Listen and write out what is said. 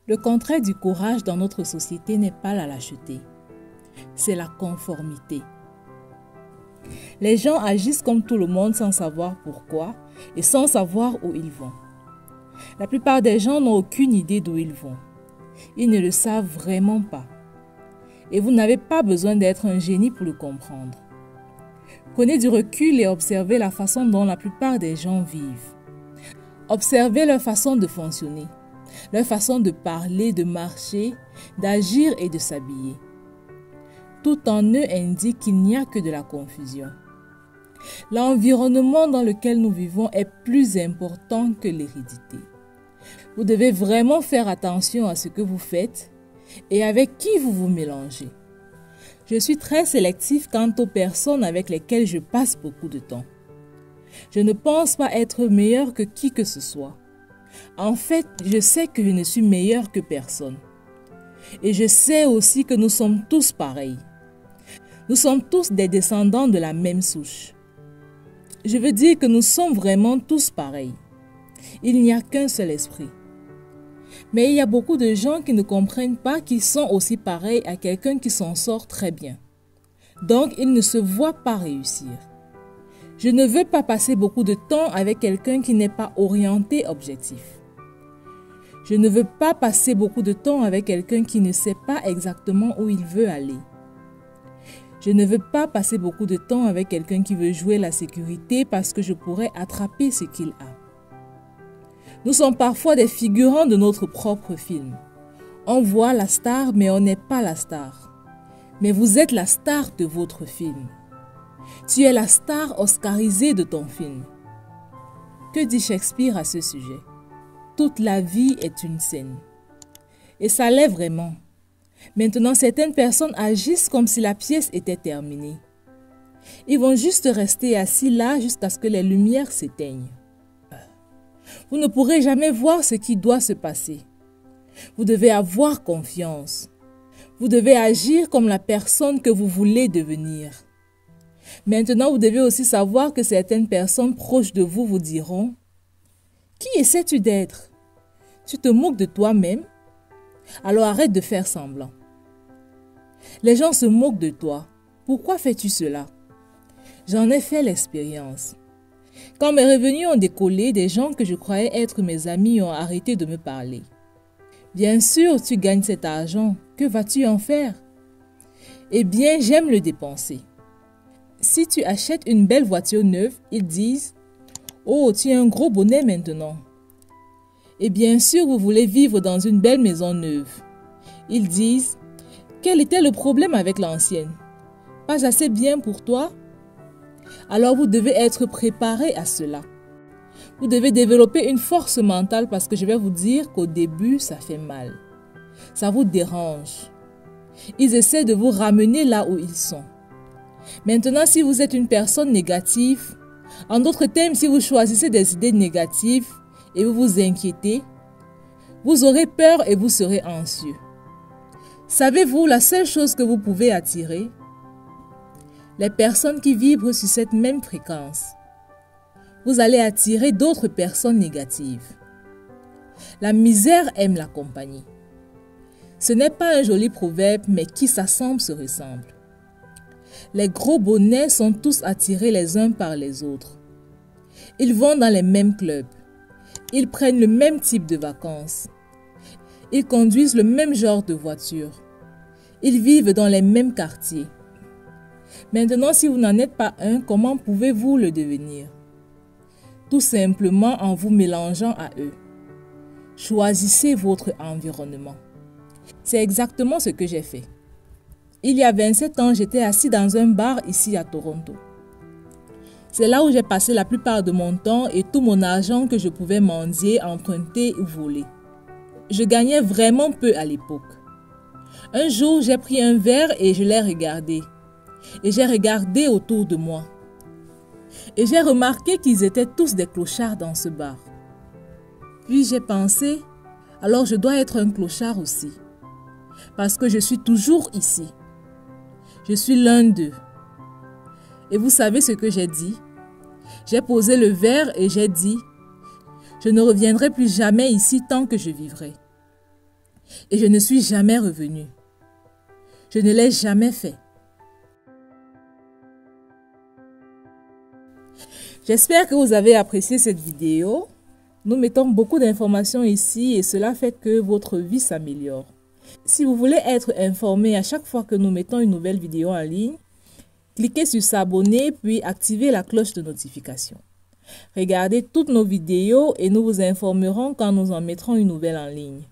Le contraire du courage dans notre société n'est pas la lâcheté, c'est la conformité. Les gens agissent comme tout le monde sans savoir pourquoi et sans savoir où ils vont. La plupart des gens n'ont aucune idée d'où ils vont. Ils ne le savent vraiment pas. Et vous n'avez pas besoin d'être un génie pour le comprendre. Prenez du recul et observez la façon dont la plupart des gens vivent. Observez leur façon de fonctionner, leur façon de parler, de marcher, d'agir et de s'habiller. Tout en eux indique qu'il n'y a que de la confusion. L'environnement dans lequel nous vivons est plus important que l'hérédité. Vous devez vraiment faire attention à ce que vous faites et avec qui vous vous mélangez. Je suis très sélectif quant aux personnes avec lesquelles je passe beaucoup de temps. Je ne pense pas être meilleur que qui que ce soit. En fait, je sais que je ne suis meilleur que personne. Et je sais aussi que nous sommes tous pareils. Nous sommes tous des descendants de la même souche. Je veux dire que nous sommes vraiment tous pareils. Il n'y a qu'un seul esprit. Mais il y a beaucoup de gens qui ne comprennent pas qu'ils sont aussi pareils à quelqu'un qui s'en sort très bien. Donc, ils ne se voient pas réussir. Je ne veux pas passer beaucoup de temps avec quelqu'un qui n'est pas orienté objectif. Je ne veux pas passer beaucoup de temps avec quelqu'un qui ne sait pas exactement où il veut aller. Je ne veux pas passer beaucoup de temps avec quelqu'un qui veut jouer la sécurité parce que je pourrais attraper ce qu'il a. Nous sommes parfois des figurants de notre propre film. On voit la star, mais on n'est pas la star. Mais vous êtes la star de votre film. Tu es la star oscarisée de ton film. Que dit Shakespeare à ce sujet? Toute la vie est une scène. Et ça l'est vraiment. Maintenant, certaines personnes agissent comme si la pièce était terminée. Ils vont juste rester assis là jusqu'à ce que les lumières s'éteignent. Vous ne pourrez jamais voir ce qui doit se passer. Vous devez avoir confiance. Vous devez agir comme la personne que vous voulez devenir. Maintenant, vous devez aussi savoir que certaines personnes proches de vous vous diront « Qui essaies-tu d'être? Tu te moques de toi-même? Alors arrête de faire semblant. » Les gens se moquent de toi. Pourquoi fais-tu cela? J'en ai fait l'expérience. Quand mes revenus ont décollé, des gens que je croyais être mes amis ont arrêté de me parler. Bien sûr, tu gagnes cet argent. Que vas-tu en faire? Eh bien, j'aime le dépenser. Si tu achètes une belle voiture neuve, ils disent « Oh, tu as un gros bonnet maintenant. » Et bien sûr, vous voulez vivre dans une belle maison neuve. Ils disent « Quel était le problème avec l'ancienne? Pas assez bien pour toi? » Alors vous devez être préparé à cela. Vous devez développer une force mentale parce que je vais vous dire qu'au début, ça fait mal. Ça vous dérange. Ils essaient de vous ramener là où ils sont. Maintenant, si vous êtes une personne négative, en d'autres termes, si vous choisissez des idées négatives et vous vous inquiétez, vous aurez peur et vous serez anxieux. Savez-vous la seule chose que vous pouvez attirer? Les personnes qui vibrent sur cette même fréquence. Vous allez attirer d'autres personnes négatives. La misère aime la compagnie. Ce n'est pas un joli proverbe, mais qui s'assemble se ressemble. Les gros bonnets sont tous attirés les uns par les autres. Ils vont dans les mêmes clubs. Ils prennent le même type de vacances. Ils conduisent le même genre de voiture. Ils vivent dans les mêmes quartiers. Maintenant, si vous n'en êtes pas un, comment pouvez-vous le devenir? Tout simplement en vous mélangeant à eux. Choisissez votre environnement. C'est exactement ce que j'ai fait. Il y a 27 ans, j'étais assis dans un bar ici à Toronto. C'est là où j'ai passé la plupart de mon temps et tout mon argent que je pouvais mendier, emprunter ou voler. Je gagnais vraiment peu à l'époque. Un jour, j'ai pris un verre et je l'ai regardé. Et j'ai regardé autour de moi. Et j'ai remarqué qu'ils étaient tous des clochards dans ce bar. Puis j'ai pensé, alors je dois être un clochard aussi. Parce que je suis toujours ici. Je suis l'un d'eux. Et vous savez ce que j'ai dit? J'ai posé le verre et j'ai dit, je ne reviendrai plus jamais ici tant que je vivrai. et je ne suis jamais revenue. Je ne l'ai jamais fait. J'espère que vous avez apprécié cette vidéo. Nous mettons beaucoup d'informations ici et cela fait que votre vie s'améliore. Si vous voulez être informé à chaque fois que nous mettons une nouvelle vidéo en ligne, cliquez sur s'abonner puis activez la cloche de notification. Regardez toutes nos vidéos et nous vous informerons quand nous en mettrons une nouvelle en ligne.